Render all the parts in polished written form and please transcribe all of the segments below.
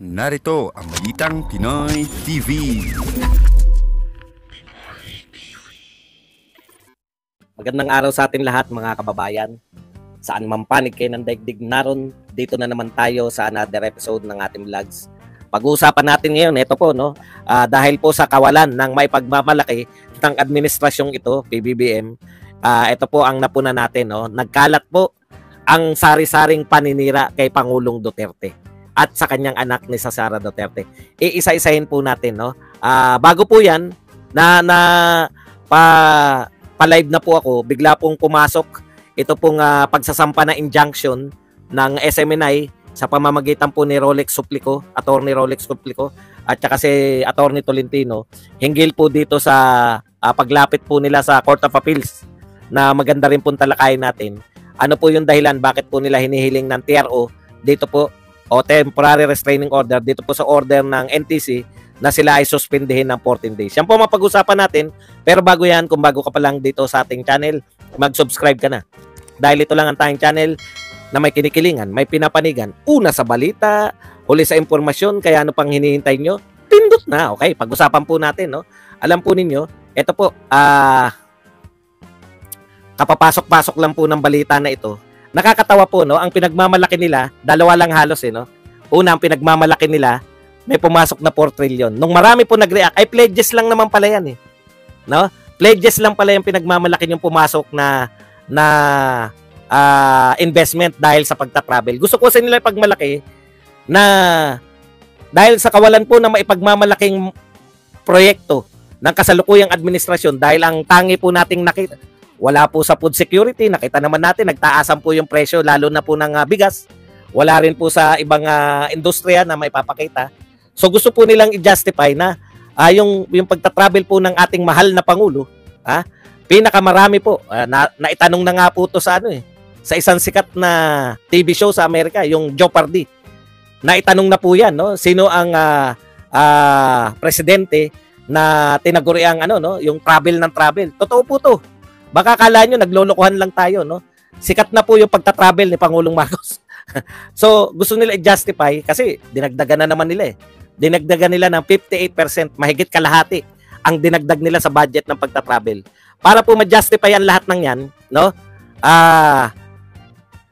Narito ang Balitang Pinoy TV. Magandang araw sa atin lahat mga kababayan. Saan man panig kayo ng daigdig naron, dito na naman tayo sa another episode ng ating vlogs. Pag-uusapan natin ngayon, ito po, dahil po sa kawalan ng may pagmamalaki ng administrasyong ito, PBBM, ito po ang napuna natin. Nagkalat po ang sari-saring paninira kay Pangulong Duterte at sa kanyang anak ni Sara Duterte. Iisa-isahin po natin. Bago po yan, pa-live na po ako, bigla pong pumasok ito pong pagsasampa na injunction ng SMNI sa pamamagitan po ni Rolex Suplico, Attorney Rolex Suplico, at saka si Attorney Tolentino, hinggil po dito sa paglapit po nila sa Court of Appeals na maganda rin pong talakayin natin. Ano po yung dahilan bakit po nila hinihiling ng TRO dito po, o temporary restraining order dito po sa order ng NTC na sila ay suspendihin ng 14 days. Yan po mapag-usapan natin. Pero bago yan, kung bago ka pa lang dito sa ating channel, mag-subscribe ka na. Dahil ito lang ang tayong channel na may kinikilingan, may pinapanigan. Una sa balita, huli sa impormasyon, kaya ano pang hinihintay nyo? Pindot na. Okay, pag-usapan po natin. Alam po ninyo, ito po, kapapasok-pasok lang po ng balita na ito. Nakakatawa po, ang pinagmamalaki nila, dalawa lang halos, Una, ang pinagmamalaki nila, may pumasok na 4 trillion. Nung marami po nag-react, ay pledges lang naman pala yan, Pledges lang pala yung pinagmamalaki yung pumasok na investment dahil sa pagta-travel. Gusto ko sa nila pagmalaki na dahil sa kawalan po na maipagmamalaking proyekto ng kasalukuyang administrasyon, dahil ang tangi po nating nakita, wala po sa food security. Nakita naman natin, nagtaasan po yung presyo, lalo na po ng bigas. Wala rin po sa ibang industriya na maipapakita. So gusto po nilang i-justify na yung pagta-travel po ng ating mahal na Pangulo, pinakamarami po. Naitanong na nga po to sa sa isang sikat na TV show sa Amerika, yung Jeopardy. Naitanong na po yan, sino ang presidente na tinaguri ang yung travel ng travel. Totoo po to. Baka akala nyo, naglolokohan lang tayo, Sikat na po yung pagta-travel ni Pangulong Marcos. So, gusto nila i-justify kasi dinagdagan na naman nila Dinagdagan nila ng 58%, mahigit kalahati ang dinagdag nila sa budget ng pagta-travel. Para po ma-justify ang lahat ng yan,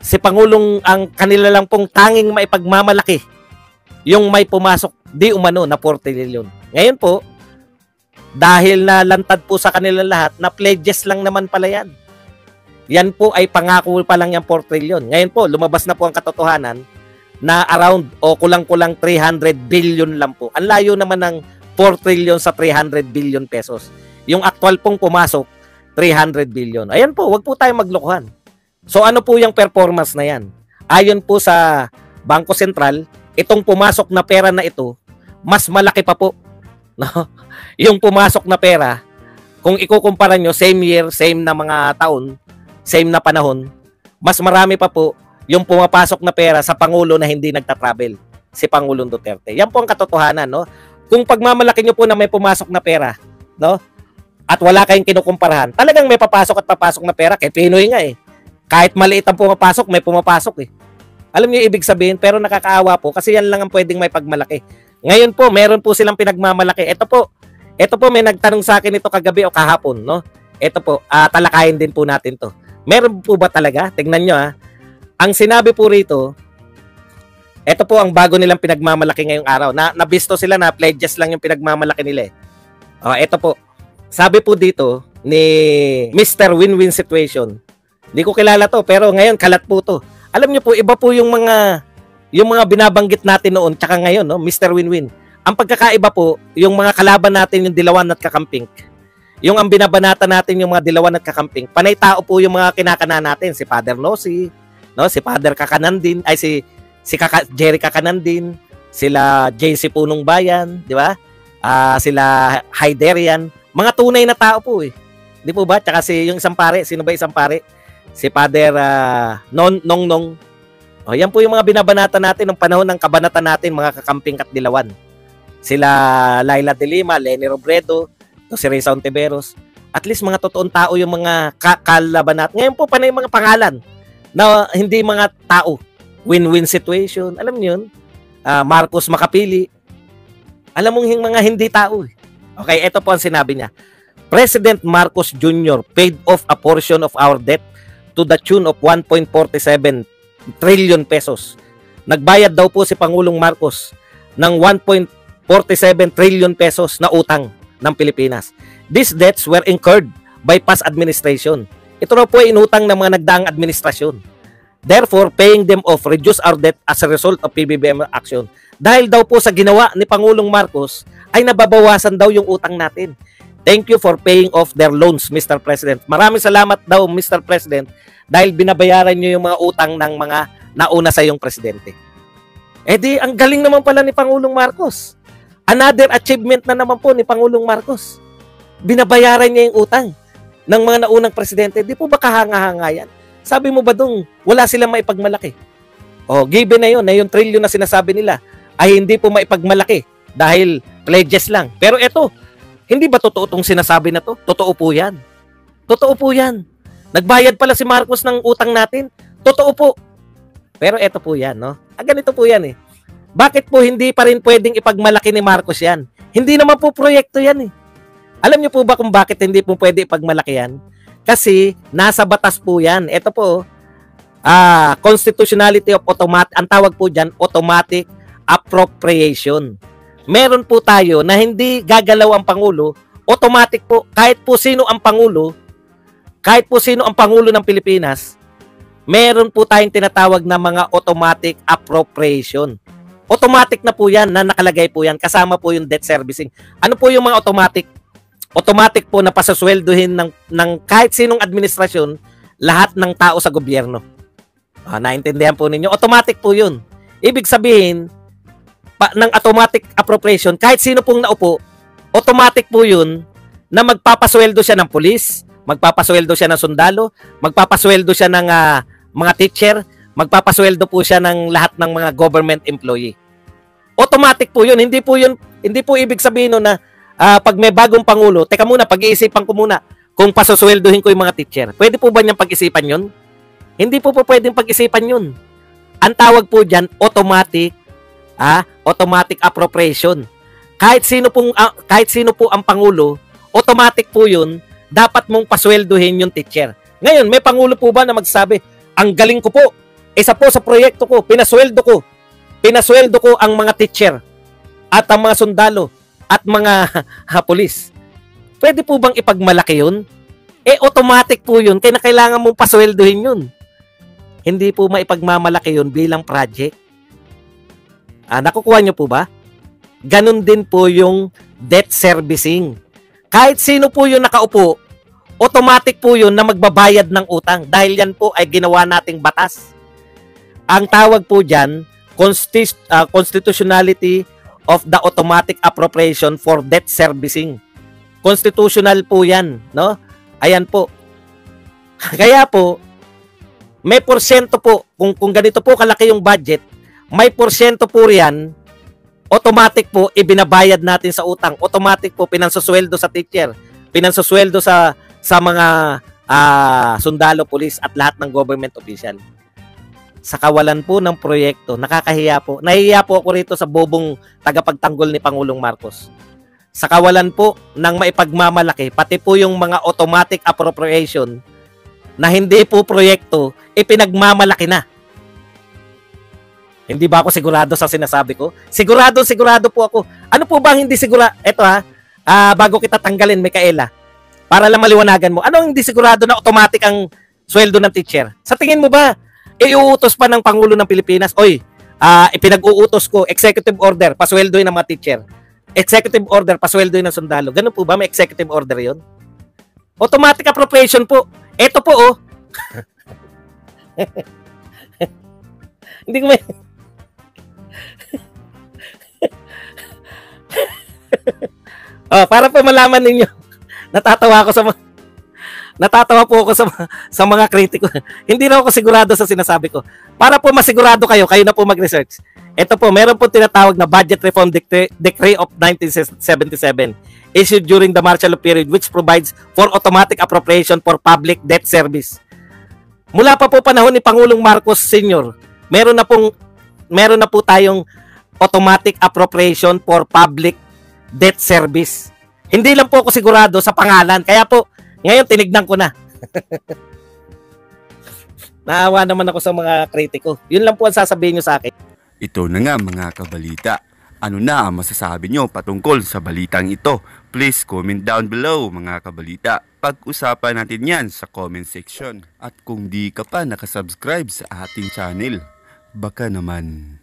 si Pangulong ang kanila lang pong tanging maipagmamalaki yung may pumasok di umano na 4 trillion. Ngayon po, dahil na lantad po sa kanila lahat, na pledges lang naman pala yan. Yan po ay pangako pa lang yung 4 trillion. Ngayon po, lumabas na po ang katotohanan na around o kulang-kulang 300 billion lang po. Ang layo naman ng 4 trillion sa 300 billion pesos. Yung actual pong pumasok, 300 billion. Ayan po, wag po tayong maglokohan. So ano po yung performance na yan? Ayon po sa Bangko Sentral, itong pumasok na pera na ito, mas malaki pa po. Yung pumasok na pera, kung ikukumpara nyo, same year, same na mga taon, same na panahon, mas marami pa po yung pumapasok na pera sa Pangulo na hindi nagta-travel, si Pangulong Duterte. Yan po ang katotohanan, Kung pagmamalaki nyo po na may pumasok na pera, at wala kayong kinukumparahan, talagang may papasok at papasok na pera, kay Pinoy nga Kahit maliit ang pumapasok, may pumapasok Alam niyo ibig sabihin, pero nakakaawa po kasi yan lang ang pwedeng may pagmalaki. Ngayon po, meron po silang pinagmamalaki. Ito po may nagtanong sa akin ito kagabi o kahapon, Ito po, talakayin din po natin to. Meron po ba talaga? Tingnan nyo Ang sinabi po rito, ito po ang bago nilang pinagmamalaki ngayong araw. Nabisto sila na pledges lang yung pinagmamalaki nila Ito po. Sabi po dito ni Mr. Win-Win Situation. Hindi ko kilala to, pero ngayon kalat po to. Alam niyo po, iba po yung mga binabanggit natin noon tsaka ngayon, Mr. Win-Win. Ang pagkakaiba po, yung mga kalaban natin yung Dilawan at Kakamping. Yung ang binabanata natin yung mga Dilawan at Kakamping. Panay tao po yung mga kinakana natin, si Father Nossi, si Father Kakanandin, ay si Jerry Kakanandin, sila JC Punong Bayan, di ba? Sila Haiderian, mga tunay na tao po Di po ba? Tsaka yung isang pare, sino ba isang pare? Si Father Nongnong. Yan po yung mga binabanata natin ng panahon ng kabanata natin, mga Kakamping at Dilawan. Sila Laila de Lima, Leni Robredo, si Reza Ontiveros. At least mga totoong tao yung mga kalaban natin. Ngayon po panay mga pangalan na hindi mga tao. Win-win situation. Alam niyo yun? Marcos makapili. Alam mong mga hindi tao. Okay, ito po ang sinabi niya. President Marcos Jr. paid off a portion of our debt to the tune of 1.47 trillion pesos. Nagbayad daw po si Pangulong Marcos ng 1.47 trillion pesos na utang ng Pilipinas. These debts were incurred by past administration. Ito na po ay inutang ng mga nagdaang administrasyon. Therefore, paying them off reduce our debt as a result of PBBM action. Dahil daw po sa ginawa ni Pangulong Marcos, ay nababawasan daw yung utang natin. Thank you for paying off their loans, Mr. President. Maraming salamat daw, Mr. President, dahil binabayaran nyo yung mga utang ng mga nauna sa iyong presidente. Eh di, ang galing naman pala ni Pangulong Marcos. Another achievement na naman po ni Pangulong Marcos. Binabayaran niya yung utang ng mga naunang presidente. Di po ba kahanga-hanga yan? Sabi mo ba dong wala silang maipagmalaki? O, given na yun, na yung trillion na sinasabi nila ay hindi po maipagmalaki dahil pledges lang. Pero eto, hindi ba totoo itong sinasabi na to? Totoo po yan. Totoo po yan. Nagbayad pala si Marcos ng utang natin. Totoo po. Pero eto po yan, no? Ganito po yan eh. Bakit po hindi pa rin pwedeng ipagmalaki ni Marcos yan? Hindi naman po proyekto yan eh. Alam niyo po ba kung bakit hindi po pwede ipagmalaki yan? Kasi nasa batas po yan. Ito po, constitutionality of automatic, ang tawag po dyan, automatic appropriation. Meron po tayo na hindi gagalaw ang Pangulo, automatic po, kahit po sino ang Pangulo ng Pilipinas, meron po tayong tinatawag na mga automatic appropriation. Automatic na po yan, na nakalagay po yan, kasama po yung debt servicing. Ano po yung mga automatic? Automatic po na pasasweldohin ng kahit sinong administrasyon, lahat ng tao sa gobyerno. Naintindihan po ninyo? Automatic po yun. Ibig sabihin, ng automatic appropriation, kahit sino pong naupo, automatic po yun na magpapasweldo siya ng pulis, magpapasweldo siya ng sundalo, magpapasweldo siya ng mga teacher, magpapasweldo po siya ng lahat ng mga government employee. Automatic po yun. Hindi po ibig sabihin no na pag may bagong pangulo, teka muna, pag-iisipan ko muna kung pasosweldohin ko yung mga teacher. Pwede po ba niyang pag-isipan yun? Hindi po pwedeng pag-isipan yun. Ang tawag po dyan, automatic appropriation. Kahit sino po ang pangulo, automatic po yun, dapat mong pasweldohin yung teacher. Ngayon, may pangulo po ba na magsasabi, ang galing ko po, isa po sa proyekto ko, pinasweldo ko ang mga teacher at ang mga sundalo at mga pulis. Pwede po bang ipagmalaki yun? Automatic po yun. Kailangan mong pasweldohin yun. Hindi po maipagmamalaki yun bilang project. Nakukuha nyo po ba? Ganon din po yung debt servicing. Kahit sino po yung nakaupo, automatic po yun na magbabayad ng utang. Dahil yan po ay ginawa nating batas. Ang tawag po dyan, constitutionality of the automatic appropriation for debt servicing. Constitutional po yan, no? Ayan po. Kaya po, may porsyento po, kung ganito po kalaki yung budget, may porsyento po riyan, automatic po, ibinabayad natin sa utang. Automatic po, pinansusweldo sa teacher, pinansusweldo sa mga sundalo, pulis, at lahat ng government official. Sa kawalan po ng proyekto, nakakahiya po. Nahihiya po ako rito sa bobong tagapagtanggol ni Pangulong Marcos. Sa kawalan po ng maipagmamalaki, pati po yung mga automatic appropriation na hindi po proyekto, ipinagmamalaki na. Hindi ba ako sigurado sa sinasabi ko? Sigurado po ako. Ano po ba hindi sigurado? Ito bago kita tanggalin, Micaela, para lang maliwanagan mo. Ano hindi sigurado na automatic ang sweldo ng teacher? Sa tingin mo ba, iuutos pa ng Pangulo ng Pilipinas, ipinag-uutos ko, executive order, pasweldohin ng mga teacher. Executive order, pasweldohin ng sundalo. Ganun po ba? May executive order yon? Automatic appropriation po. Ito po, Hindi ko may... para po malaman ninyo, natatawa po ako sa mga kritiko. Hindi na ako sigurado sa sinasabi ko. Para po masigurado kayo na po mag-research. Ito po, meron po tinatawag na Budget Reform Decree of 1977 issued during the martial law period which provides for automatic appropriation for public debt service. Mula pa po panahon ni Pangulong Marcos Sr., meron na po tayong automatic appropriation for public debt service. Hindi lang po ako sigurado sa pangalan. Kaya po, ngayon tinignan ko na. Naawa naman ako sa mga kritiko. Yun lang po ang sasabihin nyo sa akin. Ito na nga mga kabalita. Ano na ang masasabi nyo patungkol sa balitang ito? Please comment down below mga kabalita. Pag-usapan natin yan sa comment section. At kung di ka pa nakasubscribe sa ating channel, baka naman